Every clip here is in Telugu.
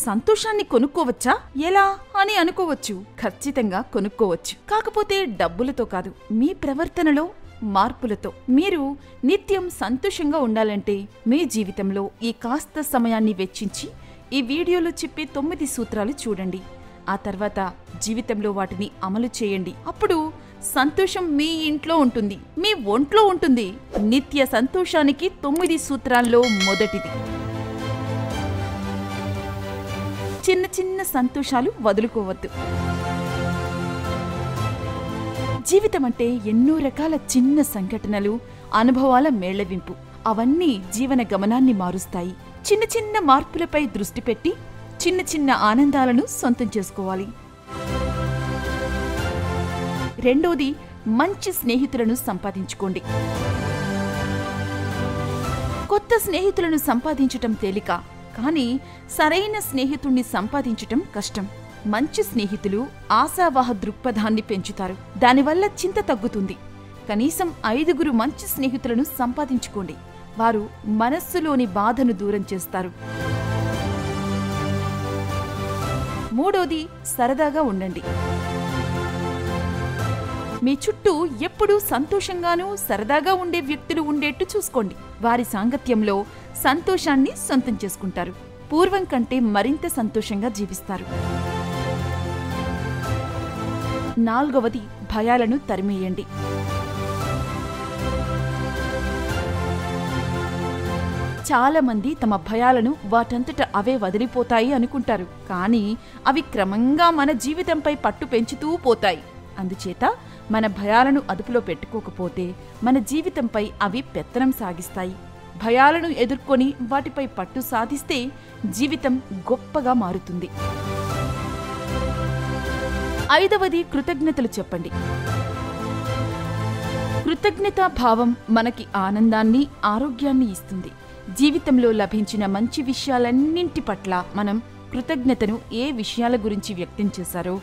సంతోషాన్ని కొనుక్కోవచ్చా? ఎలా అని అనుకోవచ్చు. ఖచ్చితంగా కొనుక్కోవచ్చు. కాకపోతే డబ్బులతో కాదు, మీ ప్రవర్తనలో మార్పులతో. మీరు నిత్యం సంతోషంగా ఉండాలంటే మీ జీవితంలో ఈ కాస్త సమయాన్ని వెచ్చించి ఈ వీడియోలో చెప్పే 9 సూత్రాలు చూడండి. ఆ తర్వాత జీవితంలో వాటిని అమలు చేయండి. అప్పుడు సంతోషం మీ ఇంట్లో ఉంటుంది, మీ ఒంట్లో ఉంటుంది. నిత్య సంతోషానికి 9 సూత్రాల్లో మొదటిది, చిన్న చిన్న సంతోషాలు వదులుకోవద్దు. జీవితం అంటే ఎన్నో రకాల చిన్న సంఘటనలు, అనుభవాల మేళవింపు. అవన్నీ జీవన గమనాన్ని మారుస్తాయి. చిన్న చిన్న మార్పులపై దృష్టి పెట్టి చిన్న చిన్న ఆనందాలను సొంతం చేసుకోవాలి. రెండోది, మంచి స్నేహితులను సంపాదించుకోండి. కొత్త స్నేహితులను సంపాదించటం తేలిక, కానీ సరైన స్నేహితుణ్ణి సంపాదించటం కష్టం. మంచి స్నేహితులు ఆశావాహ దృక్పథాన్ని పెంచుతారు. దానివల్ల చింత తగ్గుతుంది. కనీసం 5 మంచి స్నేహితులను సంపాదించుకోండి. వారు మనస్సులోని బాధను దూరం చేస్తారు. మూడోది, సరదాగా ఉండండి. మీ చుట్టూ ఎప్పుడూ సంతోషంగానూ సరదాగా ఉండే వ్యక్తులు ఉండేట్టు చూసుకోండి. వారి సాంగత్యంలో సంతోషాన్ని సొంతం చేసుకుంటారు. పూర్వం కంటే మరింత సంతోషంగా జీవిస్తారు. నాలుగవది, భయాలను తరిమేయండి. చాలా మంది తమ భయాలను వాటంతట అవే వదిలిపోతాయి అనుకుంటారు. కానీ అవి క్రమంగా మన జీవితంపై పట్టు పెంచుతూ పోతాయి. అందుచేత మన భయాలను అదుపులో పెట్టుకోకపోతే మన జీవితంపై అవి పెత్తనం సాగిస్తాయి. భయాలను ఎదుర్కొని వాటిపై పట్టు సాధిస్తే జీవితం గొప్పగా మారుతుంది. ఐదవది, కృతజ్ఞతలు చెప్పండి. కృతజ్ఞతా భావం మనకి ఆనందాన్ని, ఆరోగ్యాన్ని ఇస్తుంది. జీవితంలో లభించిన మంచి విషయాలన్నింటి పట్ల మనం కృతజ్ఞతను ఏ విషయాల గురించి వ్యక్తం చేశారో,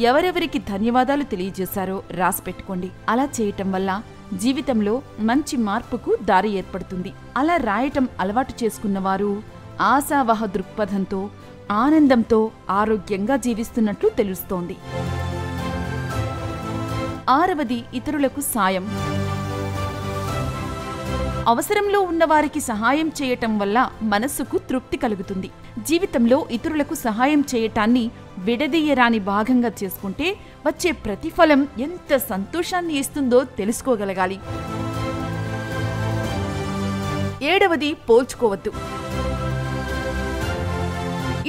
ఎవరెవరికి ధన్యవాదాలు తెలియజేశారో రాసిపెట్టుకోండి. అలా చేయటం వల్ల జీవితంలో మంచి మార్పుకు దారి ఏర్పడుతుంది. అలా రాయటం అలవాటు చేసుకున్నవారు ఆశావహ దృక్పథంతో, ఆనందంతో, ఆరోగ్యంగా జీవిస్తున్నట్లు తెలుస్తోంది. ఆరవది, ఇతరులకు సాయం. అవసరంలో ఉన్నవారికి సహాయం చేయటం వల్ల మనస్సుకు తృప్తి కలుగుతుంది. జీవితంలో ఇతరులకు సహాయం చేయటాన్ని విడదీయరాని భాగంగా చేసుకుంటే వచ్చే ప్రతిఫలం ఎంత సంతోషాన్ని ఇస్తుందో తెలుసుకోగలగాలి. ఏడవది, పోల్చుకోవద్దు.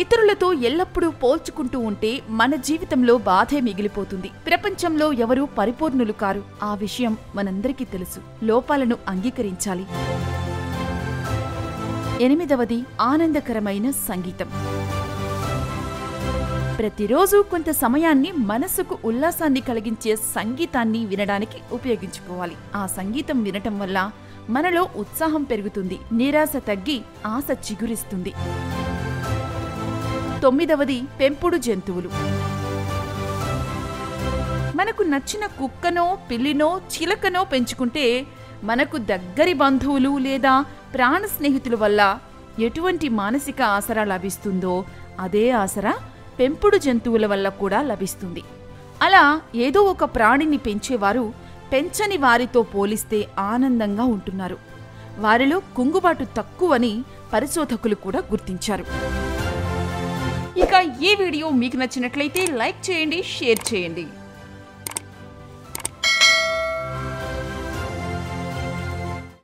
ఇతరులతో ఎల్లప్పుడూ పోల్చుకుంటూ ఉంటే మన జీవితంలో బాధే మిగిలిపోతుంది. ప్రపంచంలో ఎవరూ పరిపూర్ణులు కారు. ఆ విషయం మనందరికీ తెలుసు. లోపాలను అంగీకరించాలి. ఎనిమిదవది, ఆనందకరమైన సంగీతం. ప్రతిరోజు కొంత సమయాన్ని మనసుకు ఉల్లాసాన్ని కలిగించే సంగీతాన్ని వినడానికి ఉపయోగించుకోవాలి. ఆ సంగీతం వినటం వల్ల మనలో ఉత్సాహం పెరుగుతుంది. నిరాశ తగ్గి ఆశ చిగురిస్తుంది. తొమ్మిదవది, పెంపుడు జంతువులు. మనకు నచ్చిన కుక్కనో, పిల్లినో, చిలకనో పెంచుకుంటే మనకు దగ్గరి బంధువులు లేదా ప్రాణ స్నేహితుల వల్ల ఎటువంటి మానసిక ఆసరా లభిస్తుందో అదే ఆసరా పెంపుడు జంతువుల వల్ల కూడా లభిస్తుంది. అలా ఏదో ఒక ప్రాణిని పెంచేవారు పెంచని వారితో పోలిస్తే ఆనందంగా ఉంటున్నారు. వారిలో కుంగుబాటు తక్కువని పరిశోధకులు కూడా గుర్తించారు. ఇక ఈ వీడియో మీకు నచ్చినట్లయితే లైక్ చేయండి, షేర్ చేయండి.